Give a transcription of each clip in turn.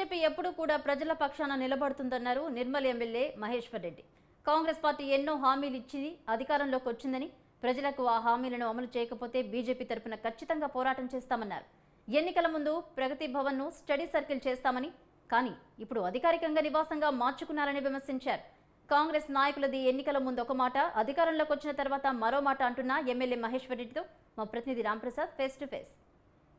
BJP ఎప్పుడూ కూడా ప్రజల పక్షాన నిలబడుతుందన్నారు నిర్మల్ ఎమ్మెల్యే మహేశ్వర్ రెడ్డి. కాంగ్రెస్ పార్టీ ఎన్నో హామీలు ఇచ్చి అధికారంలోకి వచ్చిందని, ప్రజలకు ఆ హామీలను అమలు చేయకపోతే బీజేపీ తరపున ఖచ్చితంగా పోరాటం చేస్తామన్నారు. ఎన్నికల ముందు ప్రగతి భవన్ను స్టడీ సర్కిల్ చేస్తామని, కానీ ఇప్పుడు అధికారికంగా నివాసంగా మార్చుకున్నారని విమర్శించారు. కాంగ్రెస్ నాయకులది ఎన్నికల ముందు ఒక మాట, అధికారంలోకి వచ్చిన తర్వాత మరో మాట అంటున్న ఎమ్మెల్యే మహేశ్వర్ రెడ్డితో మా ప్రతినిధి రాంప్రసాద్ ఫేస్ టు ఫేస్.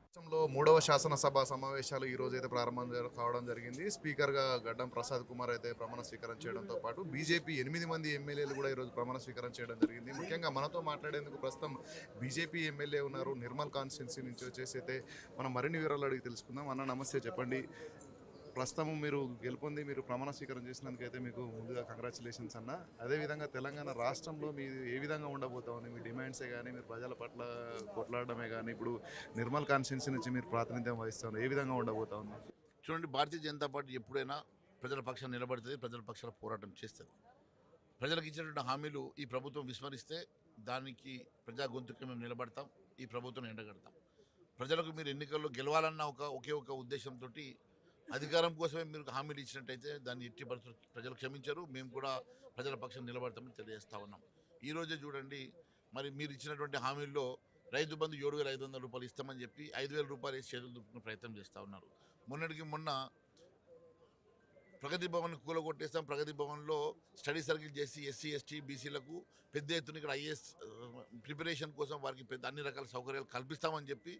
రాష్ట్రంలో 3వ శాసనసభ సమావేశాలు ఈ రోజు అయితే ప్రారంభం కావడం జరిగింది. స్పీకర్గా గడ్డం ప్రసాద్ కుమార్ అయితే ప్రమాణ స్వీకారం చేయడంతో పాటు బీజేపీ 8 మంది ఎమ్మెల్యేలు కూడా ఈరోజు ప్రమాణ స్వీకారం చేయడం జరిగింది. ముఖ్యంగా మనతో మాట్లాడేందుకు ప్రస్తుతం బీజేపీ ఎమ్మెల్యే ఉన్నారు. నిర్మల్ కాన్స్టిట్యున్సీ నుంచి వచ్చేసి అయితే మనం మరిన్ని వివరాలు అడిగి తెలుసుకుందాం. అన్న నమస్తే, చెప్పండి. ప్రస్తుతం మీరు గెలుపొంది మీరు ప్రమాణ స్వీకారం చేసినందుకైతే మీకు ముందుగా కంగ్రాచులేషన్స్ అన్న. అదేవిధంగా తెలంగాణ రాష్ట్రంలో మీరు ఏ విధంగా ఉండబోతా ఉంది, మీ డిమాండ్సే కానీ మీరు ప్రజల పట్ల కొట్లాడడమే కానీ ఇప్పుడు నిర్మల్ కాన్స్టిట్యున్సీ నుంచి మీరు ప్రాతినిధ్యం వహిస్తారు, ఏ విధంగా ఉండబోతా ఉంది? చూడండి, భారతీయ జనతా పార్టీ ఎప్పుడైనా ప్రజల పక్షాన్ని నిలబడుతుంది, ప్రజల పక్షాన పోరాటం చేస్తుంది. ప్రజలకు ఇచ్చినటువంటి హామీలు ఈ ప్రభుత్వం విస్మరిస్తే దానికి ప్రజా గొంతుకి మేము నిలబడతాం, ఈ ప్రభుత్వం ఎండగడతాం. ప్రజలకు మీరు ఎన్నికల్లో గెలవాలన్న ఒకే ఒక ఉద్దేశంతో అధికారం కోసమే మీరు హామీలు ఇచ్చినట్టయితే దాన్ని ఎట్టి పరిస్థితులు ప్రజలు క్షమించరు. మేము కూడా ప్రజల పక్షం నిలబడతామని తెలియజేస్తా ఉన్నాం. ఈరోజే చూడండి, మరి మీరు ఇచ్చినటువంటి హామీల్లో రైతు బంధు 7,500 రూపాయలు ఇస్తామని చెప్పి 5,000 రూపాయలు వేసి చేతులు దుక్కునే ప్రయత్నం చేస్తూ ఉన్నారు. మొన్న ప్రగతి భవన్ కూలగొట్టేస్తాం, ప్రగతి భవన్లో స్టడీ సర్కిల్ చేసి ఎస్సీ ఎస్టీ బీసీలకు పెద్ద ఎత్తున ఇక్కడ ఐఏఎస్ ప్రిపరేషన్ కోసం వారికి అన్ని రకాల సౌకర్యాలు కల్పిస్తామని చెప్పి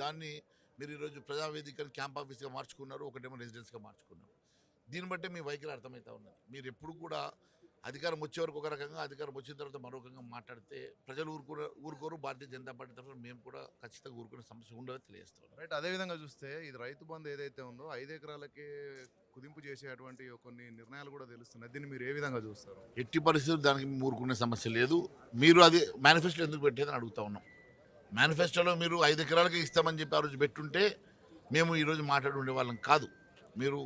దాన్ని మీరు ఈరోజు ప్రజావేదికను క్యాంప్ ఆఫీస్గా మార్చుకున్నారు, ఒకటేమో రెసిడెన్స్గా మార్చుకున్నారు. దీన్ని బట్టే మీ వైఖరి అర్థమవుతా ఉన్నది. మీరు ఎప్పుడు కూడా అధికారం వచ్చే వరకు ఒక రకంగా, అధికారం వచ్చిన తర్వాత మరో రకంగా మాట్లాడితే ప్రజలు ఊరుకోరు. భారతీయ జనతా పార్టీ తరఫున మేము కూడా ఖచ్చితంగా ఊరుకునే సమస్య ఉండదని తెలియజేస్తాం. రైట్. అదేవిధంగా చూస్తే ఇది రైతు బంధు ఏదైతే ఉందో 5 ఎకరాలకే కుదింపు చేసేటువంటి కొన్ని నిర్ణయాలు కూడా తెలుస్తున్నాయి. దీన్ని మీరు ఏ విధంగా చూస్తారు? ఎట్టి పరిస్థితులు దానికి మేము ఊరుకునే సమస్య లేదు. మీరు అది మేనిఫెస్టో ఎందుకు పెట్టేదని అడుగుతా ఉన్నాం. మేనిఫెస్టోలో మీరు 5 ఎకరాలకే ఇస్తామని చెప్పి ఆ రోజు పెట్టుంటే మేము ఈరోజు మాట్లాడి ఉండేవాళ్ళం కాదు. మీరు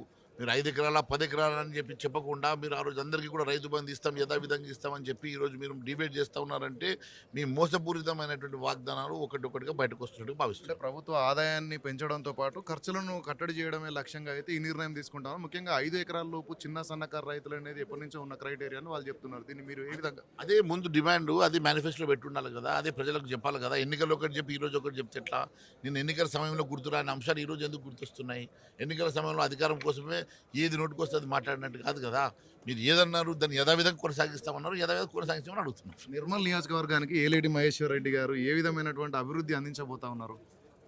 5 ఎకరాల 10 ఎకరాల అని చెప్పి చెప్పకుండా మీరు ఆ రోజు అందరికీ కూడా రైతు బంధు ఇస్తాం, యథావిధంగా ఇస్తామని చెప్పి ఈరోజు మీరు డిబేట్ చేస్తూ ఉన్నారంటే మీ మోసపూరితమైనటువంటి వాగ్దానాలు ఒకటిగా బయటకు వస్తున్నట్టు భావిస్తున్నారు. ప్రభుత్వ ఆదాయాన్ని పెంచడంతో పాటు ఖర్చులను కట్టడి చేయడమే లక్ష్యంగా అయితే ఈ నిర్ణయం తీసుకుంటారు. ముఖ్యంగా 5 ఎకరాల లోపు చిన్న సన్నకారు రైతులు అనేది ఎప్పటి నుంచో ఉన్న క్రైటీరియా అని వాళ్ళు చెప్తున్నారు. దీన్ని మీరు ఏ విధంగా? అదే ముందు డిమాండ్, అది మేనిఫెస్టోలో పెట్టుండాలి కదా, అదే ప్రజలకు చెప్పాలి కదా. ఎన్నికల్లో ఒకటి చెప్పి ఈరోజు ఒకటి చెప్తే ఎట్లా? నేను ఎన్నికల సమయంలో గుర్తురాని అంశాలు ఈరోజు ఎందుకు గుర్తొస్తున్నాయి? ఎన్నికల సమయంలో అధికారం కోసమే ఏది నోటుకొస్తే అది మాట్లాడినట్టు కాదు కదా. మీరు ఏదన్నారు దాన్ని యథావిధంగా కొనసాగిస్తామన్నారు, యథావిధంగా కొనసాగిస్తామని అడుగుతున్నారు. నిర్మల్ నియోజకవర్గానికి ఏలేటి మహేశ్వర్ రెడ్డి గారు ఏ విధమైనటువంటి అభివృద్ధి అందించబోతా ఉన్నారు?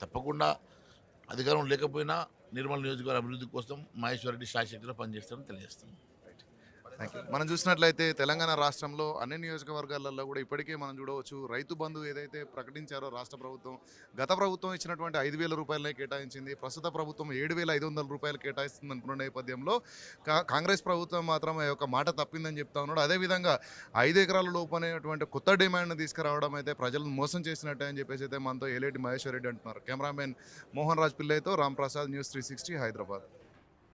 తప్పకుండా అధికారం లేకపోయినా నిర్మల్ నియోజకవర్గ అభివృద్ధి కోసం మహేశ్వర్ రెడ్డి శాశక్తిలో పనిచేస్తారని తెలియజేస్తాం. మనం చూసినట్లయితే తెలంగాణ రాష్ట్రంలో అన్ని నియోజకవర్గాలలో కూడా ఇప్పటికే మనం చూడవచ్చు, రైతు బంధు ఏదైతే ప్రకటించారో రాష్ట్ర ప్రభుత్వం, గత ప్రభుత్వం ఇచ్చినటువంటి 5,000 రూపాయలనే కేటాయించింది. ప్రస్తుత ప్రభుత్వం 7,500 రూపాయలు కేటాయిస్తుంది అనుకున్న నేపథ్యంలో కాంగ్రెస్ ప్రభుత్వం మాత్రం ఆ యొక్క మాట తప్పిందని చెప్తా ఉన్నాడు. అదేవిధంగా 5 ఎకరాల లోపు అనేటువంటి కొత్త డిమాండ్ను తీసుకురావడం అయితే ప్రజలను మోసం చేసినట్టే అని చెప్పేసి అయితే మనతో ఏలేటి మహేశ్వర్ రెడ్డి అంటున్నారు. కెమెరామెన్ మోహన్ రాజ్ పిల్లయ్యతో రాంప్రసాద్, న్యూస్ 360 హైదరాబాద్.